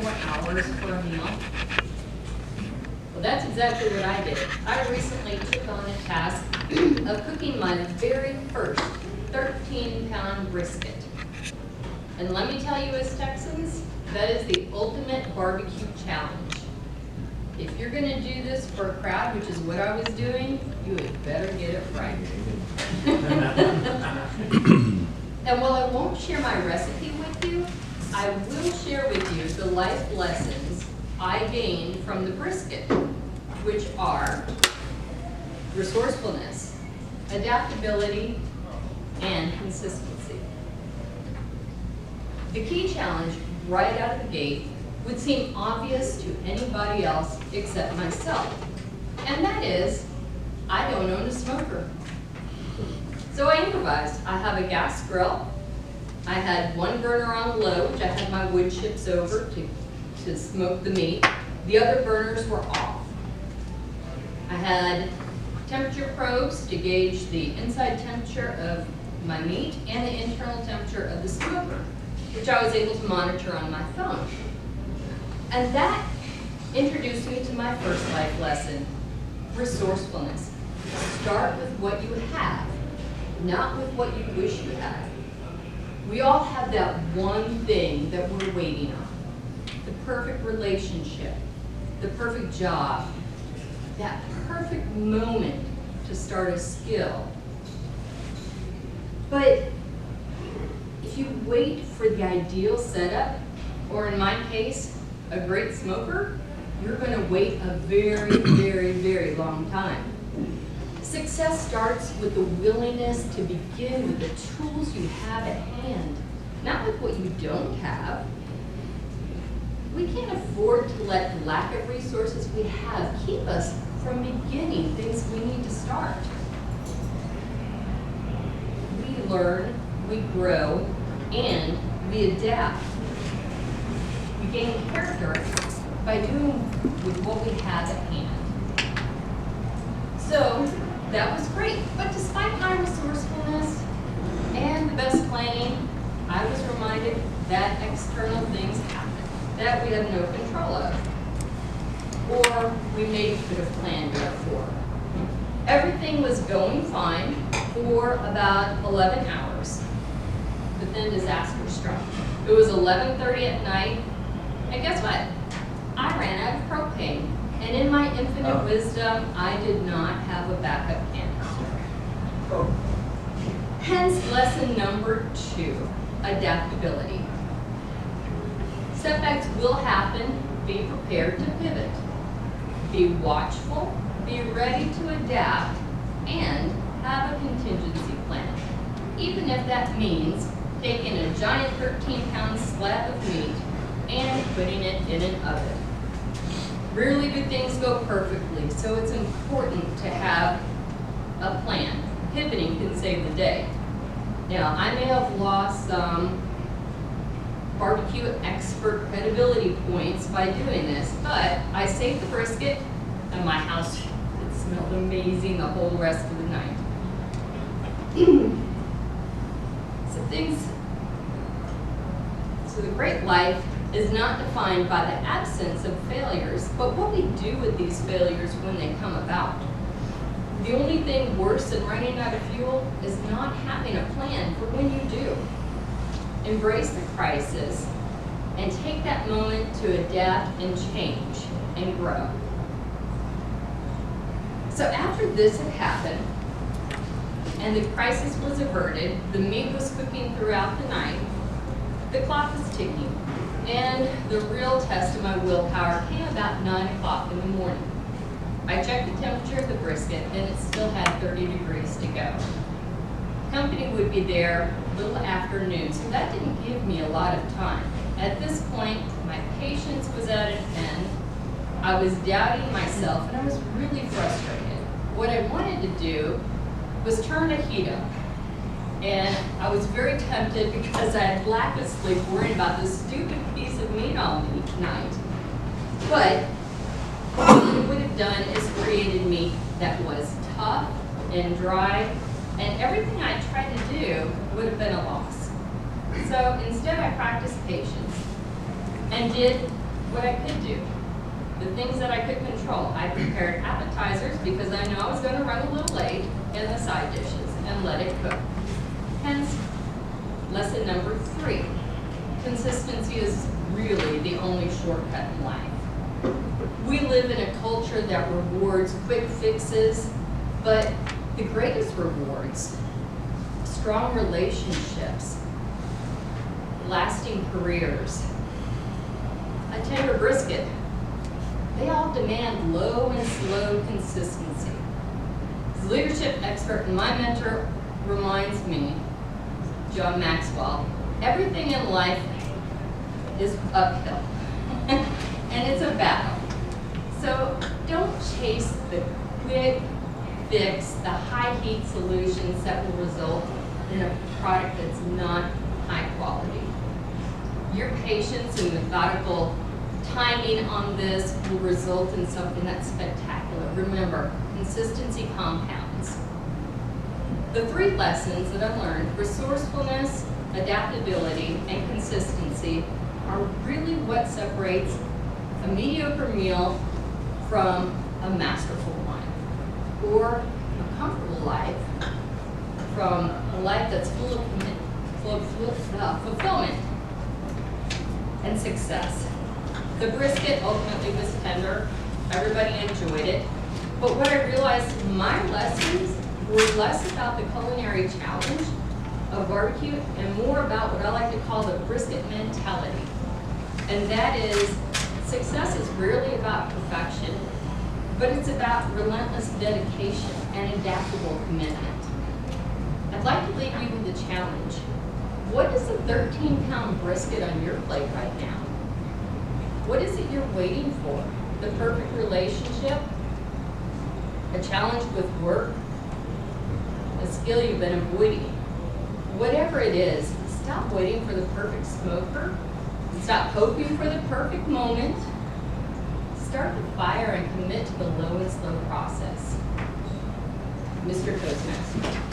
more hours for a meal? Well, that's exactly what I did. I recently took on a task of cooking my very first 13-pound brisket. And let me tell you, as Texans, that is the ultimate barbecue challenge. If you're gonna do this for a crowd, which is what I was doing, you had better get it right. And while I won't share my recipe with you, I will share with you the life lessons I gained from the brisket, which are resourcefulness, adaptability, and consistency. The key challenge right out of the gate would seem obvious to anybody else except myself, and that is, I don't own a smoker. So I improvised. I have a gas grill. I had one burner on low, which I had my wood chips over to smoke the meat. The other burners were off. I had temperature probes to gauge the inside temperature of my meat and the internal temperature of the smoker, which I was able to monitor on my phone. And that introduced me to my first life lesson, resourcefulness. Start with what you have, not with what you wish you had. We all have that one thing that we're waiting on. The perfect relationship, the perfect job, that perfect moment to start a skill. But if you wait for the ideal setup, or in my case, a great smoker, you're gonna wait a very, very, very long time. Success starts with the willingness to begin with the tools you have at hand, not with what you don't have. We can't afford to let the lack of resources we have keep us from beginning things we need to start. We learn, we grow, and we adapt. We gain character by doing with what we have at hand. So that was great, but despite my resourcefulness and the best planning, I was reminded that external things happen that we have no control of, or we maybe could have planned for. Everything was going fine for about 11 hours, but then disaster struck. It was 11:30 at night, and guess what? I ran out of propane, and in my infinite wisdom, I did not have a backup canister. Hence lesson number 2, adaptability. Setbacks will happen, be prepared to pivot. Be watchful, be ready to adapt, and have a contingency plan. Even if that means taking a giant 13-pound slab of meat and putting it in an oven. Rarely do things go perfectly, so it's important to have a plan. Pivoting can save the day. Now, I may have lost some barbecue expert credibility points by doing this, but I saved the brisket, and my house, it smelled amazing the whole rest of the night. So the great life is not defined by the absence of failures, but what we do with these failures when they come about. The only thing worse than running out of fuel is not having a plan for when you do. Embrace the crisis and take that moment to adapt and change and grow. So after this had happened and the crisis was averted, the meat was cooking throughout the night, the clock was ticking, and the real test of my willpower came about 9 o'clock in the morning. I checked the temperature of the brisket and it still had 30 degrees to go. Company would be there a little after noon, so that didn't give me a lot of time. At this point, my patience was at an end. I was doubting myself and I was really frustrated. What I wanted to do was turn the heat up. And I was very tempted because I had lack of sleep worrying about this stupid piece of meat all night. But what it would have done is created meat that was tough and dry, and everything I tried to do would have been a loss. So instead I practiced patience and did what I could do, the things that I could control. I prepared appetizers because I know I was going to run a little late, and the side dishes, and let it cook. Hence, lesson number 3. Consistency is really the only shortcut in life. We live in a culture that rewards quick fixes, but the greatest rewards, strong relationships, lasting careers, a tender brisket, they all demand low and slow consistency. As leadership expert and my mentor reminds me, John Maxwell, everything in life is uphill, and it's a battle. So don't chase the quick fix, the high heat solutions that will result in a product that's not high quality. Your patience and methodical timing on this will result in something that's spectacular. Remember, consistency compounds. The 3 lessons that I've learned, resourcefulness, adaptability, and consistency, are really what separates a mediocre meal from a masterful one, or a comfortable life from a life that's full of fulfillment and success. The brisket ultimately was tender. Everybody enjoyed it. But what I realized, my lessons were less about the culinary challenge of barbecue and more about what I like to call the brisket mentality. And that is, success is rarely about perfection, but it's about relentless dedication and adaptable commitment. I'd like to leave you with a challenge. What is a 13-pound brisket on your plate right now? What is it you're waiting for? The perfect relationship? A challenge with work? A skill you've been avoiding? Whatever it is, stop waiting for the perfect smoker. Stop hoping for the perfect moment. Start the fire and commit to the low and slow process. Mr. Toastmaster.